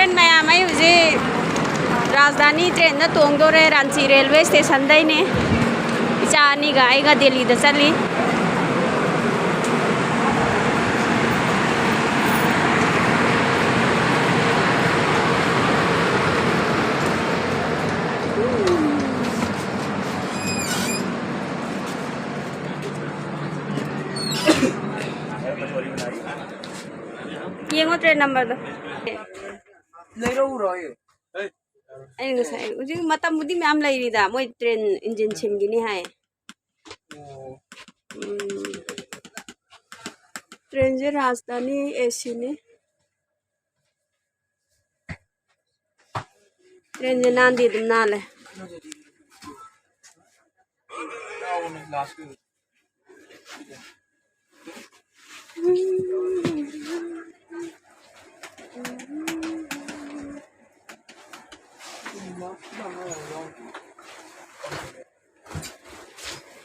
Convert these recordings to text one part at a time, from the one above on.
friend ma'am हुजे राजधानी train तोंगदोरे Ranchi railway station ने इचा अनीगा आईगा दिल्ली चली ये ट्रेन नंबर मैम लेरीदा मोई ट्रेन इंजिन सिमगिनी है ट्रेन से राजधानी एसी ने ट्रेन से नांदी नाले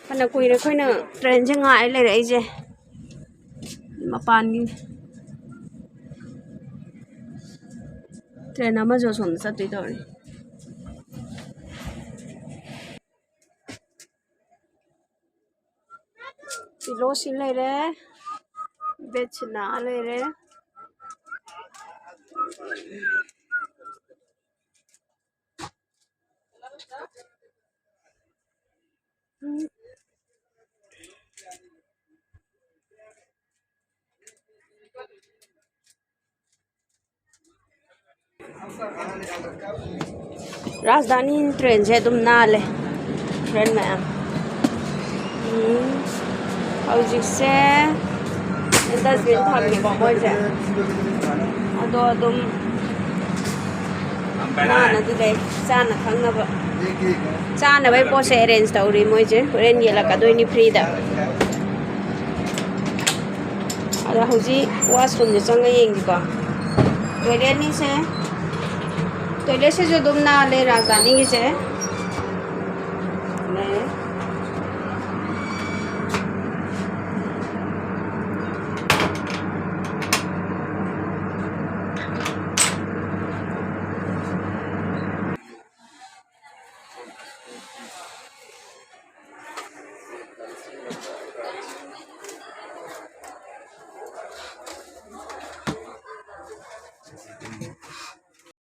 फना कुइरे खोइना ट्रेन से ngaई ले रही जे मपान की ट्रेन अमा जो सोम चतुई तौरी पिलो सी ले रे बेचना ले रे राजधानी ट्रेन से तुम नाले फ्रेंड मैम हौजिकसे 10 दिन थम्मीबो मोइसे अदो अदुम नाना दुदै चाना खंगनबा चानबै पोसे अरेंज तौरी मोइजे होरेन येलकदोइनी फ्रीदा अदो हौजि वाशरूम जे चंगा येंगिको टॉयलेट नि से टॉयलेट से जो तुम नाले राजधानी की से